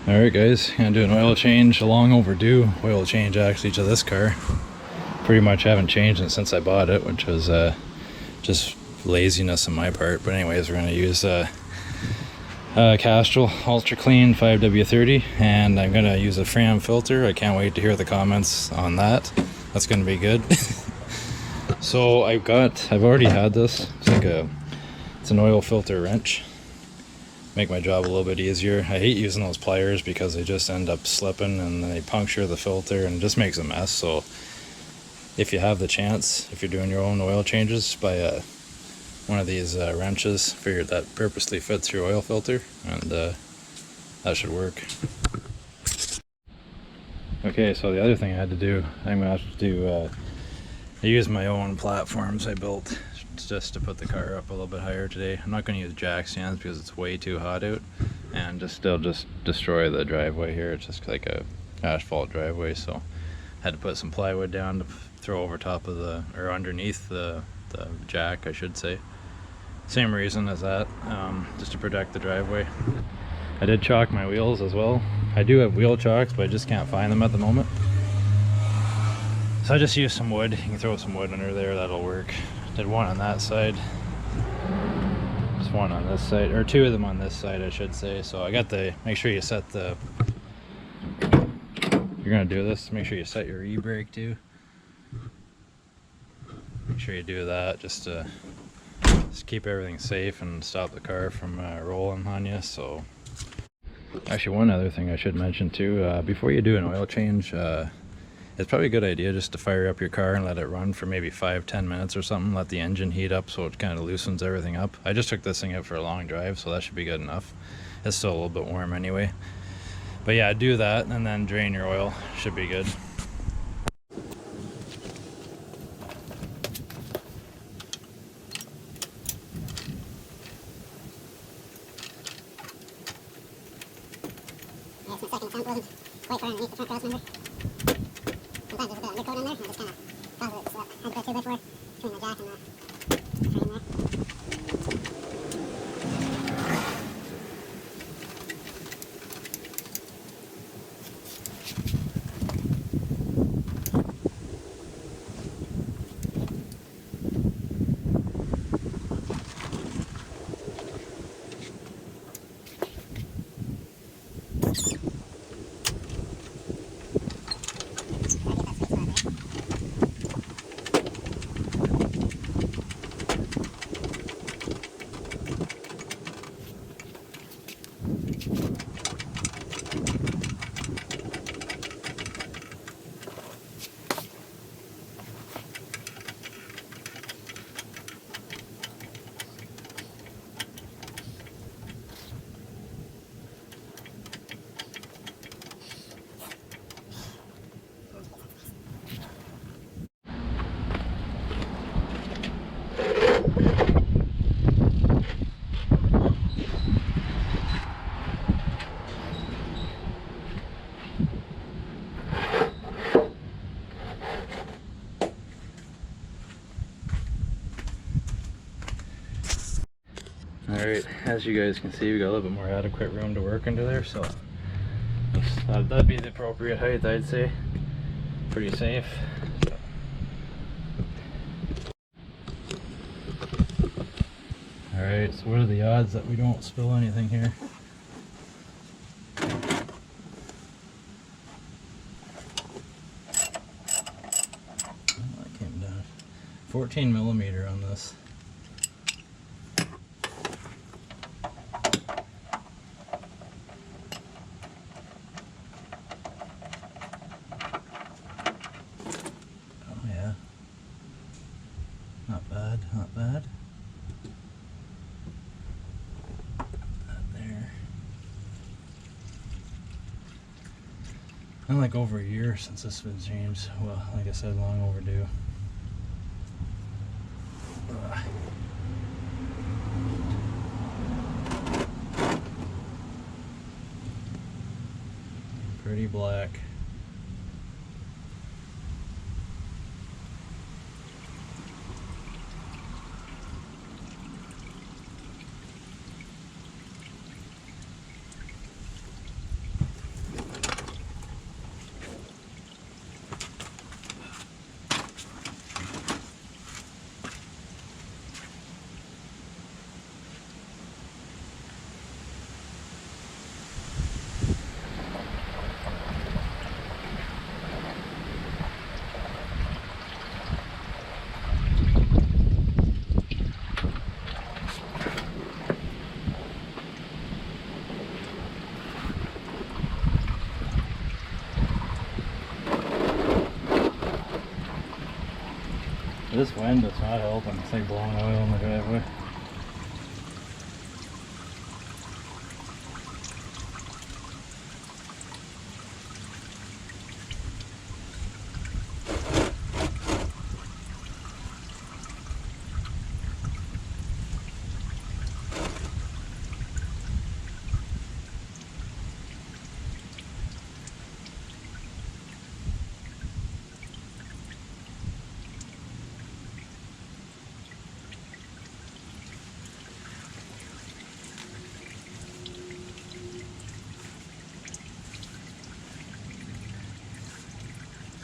Alright guys, gonna do an oil change, a long overdue oil change actually to this car. Pretty much haven't changed it since I bought it, which was just laziness on my part. But anyways, we're gonna use Castrol Ultra Clean 5W30, and I'm gonna use a Fram filter. I can't wait to hear the comments on that. That's gonna be good. So I've already had this. It's an oil filter wrench. Make my job a little bit easier. I hate using those pliers because they just end up slipping and then they puncture the filter and it just makes a mess. So if you have the chance, if you're doing your own oil changes, buy one of these wrenches that purposely fits your oil filter, and that should work. Okay, so the other thing I had to do, I'm gonna have to do, I use my own platforms I built just to put the car up a little bit higher today. I'm not going to use jack stands because it's way too hot out, and still destroy the driveway here. It's just like a asphalt driveway, so I had to put some plywood down to throw over top of or underneath the jack, I should say. Same reason as that, just to protect the driveway. I did chalk my wheels as well. I do have wheel chocks, but I just can't find them at the moment. So I just used some wood. You can throw some wood under there, that'll work. Did one on that side, just one on this side, or two of them on this side I should say. So I got make sure you set you're gonna do this, make sure you set your e-brake too. Make sure you do that just to keep everything safe and stop the car from rolling on you. So actually, one other thing I should mention too, before you do an oil change, it's probably a good idea just to fire up your car and let it run for maybe 5-10 minutes or something. Let the engine heat up so it kind of loosens everything up. I just took this thing out for a long drive, so that should be good enough. It's still a little bit warm anyway. But yeah, do that and then drain your oil. Should be good. That's my second attempt. Wasn't quite far underneath the front cross member. Sometimes there's a bit of undercoat in there, and it just kind of causes it to slip. I had to put a 2x4 between the jack and the frame there. Alright, as you guys can see, we got a little bit more adequate room to work into there, so that'd be the appropriate height, I'd say. Pretty safe. Alright, so what are the odds that we don't spill anything here? Oh, that came down. 14mm on this. Not bad, not bad. That there. Been like over a year since this was changed. Well, like I said, long overdue. Pretty black. This wind is not helping. It's like blowing oil in the driveway.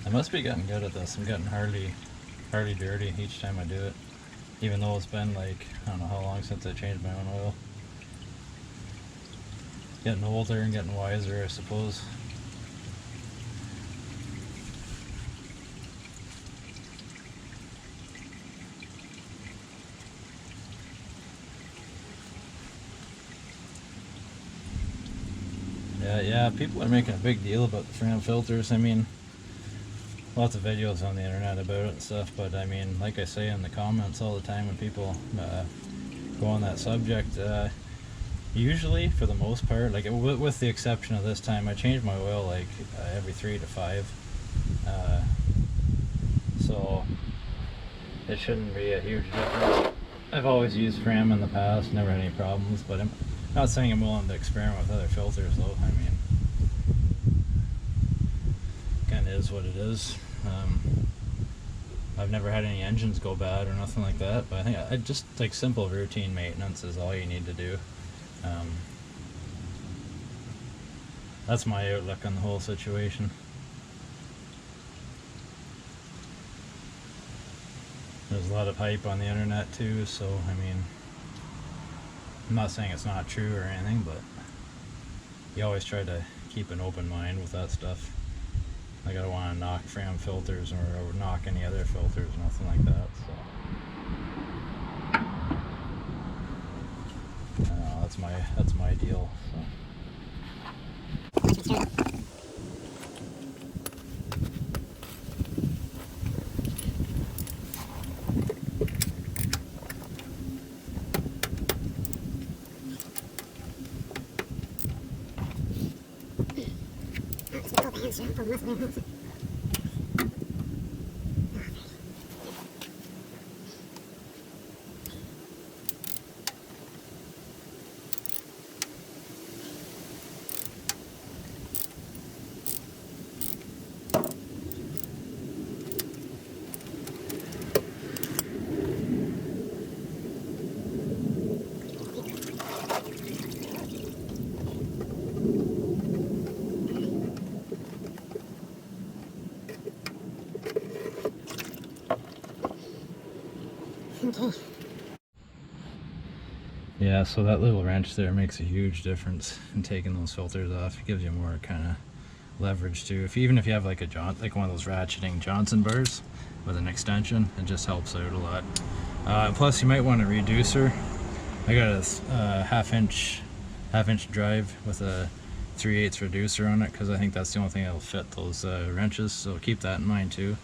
I must be getting good at this. I'm getting hardly dirty each time I do it. Even though it's been like, I don't know how long since I changed my own oil. Getting older and getting wiser, I suppose. Yeah, people are making a big deal about the Fram filters. I mean, lots of videos on the internet about it and stuff, but I mean, like I say in the comments all the time when people go on that subject, usually, for the most part, like with the exception of this time, I change my oil like every 3 to 5, so it shouldn't be a huge difference. I've always used Fram in the past, never had any problems, but I'm not saying I'm willing to experiment with other filters though. I mean, kind of is what it is. I've never had any engines go bad or nothing like that, but I think I just like simple routine maintenance is all you need to do. That's my outlook on the whole situation. There's a lot of hype on the internet too, so I mean, I'm not saying it's not true or anything, but you always try to keep an open mind with that stuff. Like, I don't want to knock Fram filters or knock any other filters, nothing like that. So that's my deal. So. Okay. Yeah, so that little wrench there makes a huge difference in taking those filters off. It gives you more kind of leverage too. Even if you have like one of those ratcheting Johnson bars with an extension, it just helps out a lot. Plus, you might want a reducer. I got a half inch drive with a 3/8 reducer on it because I think that's the only thing that'll fit those wrenches. So keep that in mind too.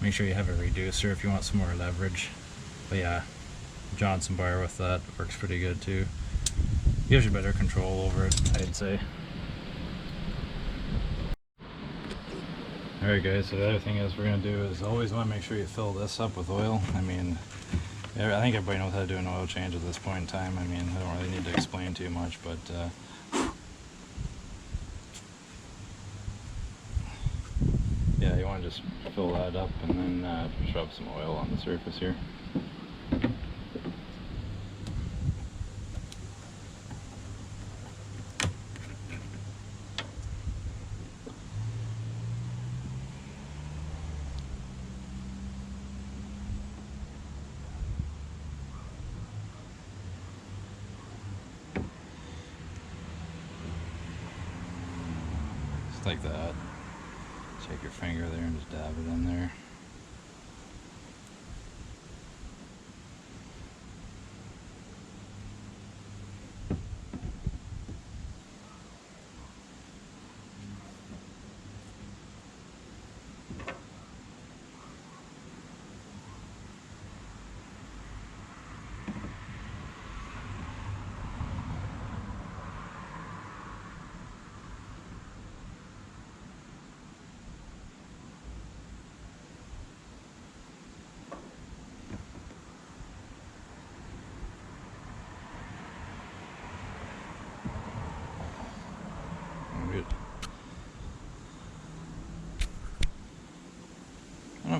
Make sure you have a reducer if you want some more leverage. But yeah, Johnson bar with that works pretty good too. Gives you better control over it, I'd say. Alright guys, so the other thing is we're going to do is always want to make sure you fill this up with oil. I mean, I think everybody knows how to do an oil change at this point in time. I mean, I don't really need to explain too much, but yeah, you want to just fill that up and then just rub some oil on the surface here. Just like that. Take your finger there and just dab it in there.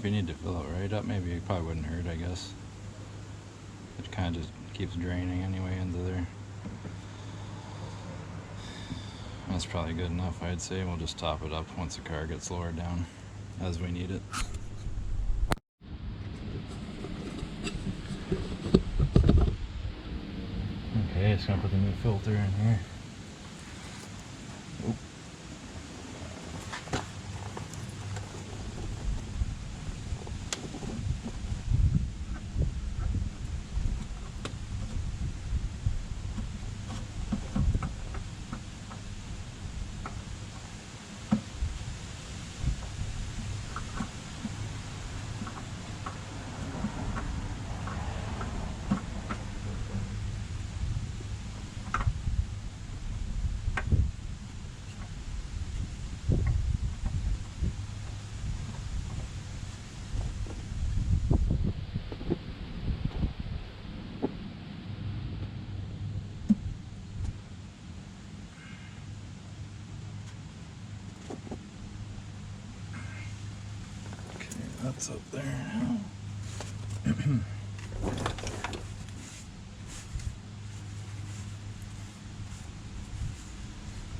if you need to fill it right up, maybe it probably wouldn't hurt, I guess. It kind of just keeps draining anyway into there. That's probably good enough, I'd say. We'll just top it up once the car gets lowered down as we need it. Okay, just gonna put the new filter in here. Oop. That's up there now.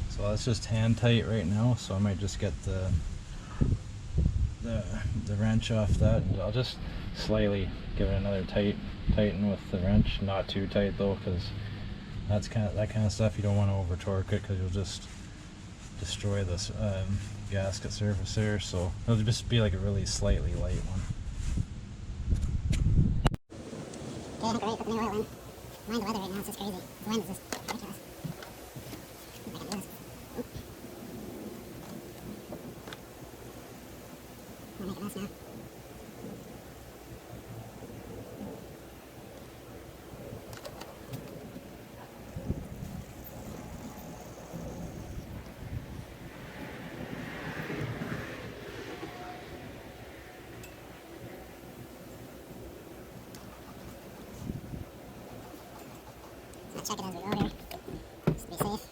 So that's just hand tight right now, so I might just get the wrench off that, and I'll just slightly give it another tighten with the wrench, not too tight though, because that kind of stuff you don't want to over torque it, because you'll just destroy this gasket surface there. So it'll just be like a really slightly light one. Okay, I think we're ready to put the new oil in. Mind the weather right now, it's just crazy. The wind is just ridiculous. I can do this. Oop. I'm gonna make a mess now. Check it as we go here, just to be safe.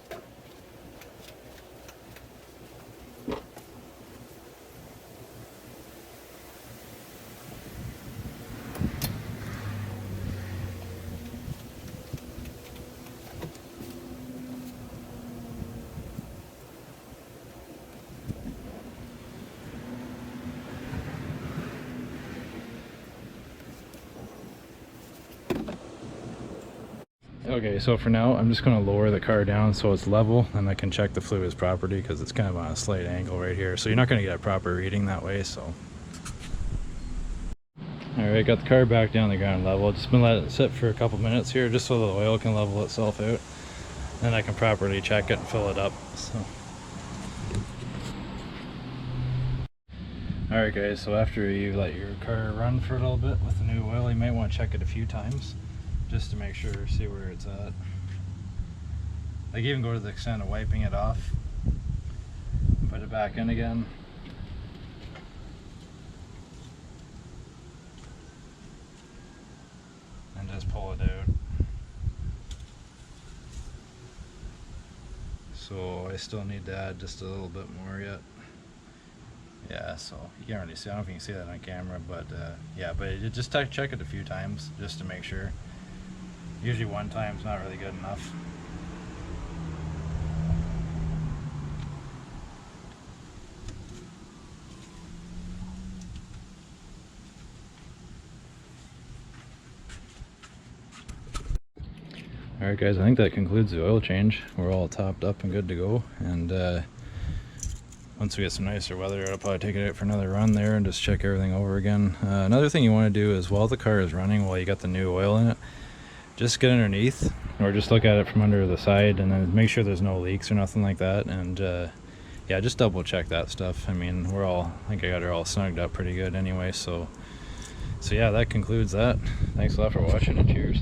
Okay, so for now I'm just going to lower the car down so it's level, and I can check the fluids property because it's kind of on a slight angle right here, so you're not going to get a proper reading that way. So alright, got the car back down the ground level. Just been letting it sit for a couple minutes here just so the oil can level itself out, then I can properly check it and fill it up. So alright guys, so after you let your car run for a little bit with the new oil, you might want to check it a few times just to make sure, see where it's at. Like even go to the extent of wiping it off, put it back in again. And just pull it out. So I still need to add just a little bit more yet. Yeah, so you can't really see, I don't know if you can see that on camera, but yeah, but you just check it a few times just to make sure. Usually one time's not really good enough. Alright guys, I think that concludes the oil change. We're all topped up and good to go, and once we get some nicer weather, I'll probably take it out for another run there and just check everything over again. Another thing you want to do is, while the car is running, while you got the new oil in it, just get underneath, or just look at it from under the side, and then make sure there's no leaks or nothing like that. And yeah, just double check that stuff. I mean, I think I got her all snugged up pretty good anyway. So yeah, that concludes that. Thanks a lot for watching, and cheers.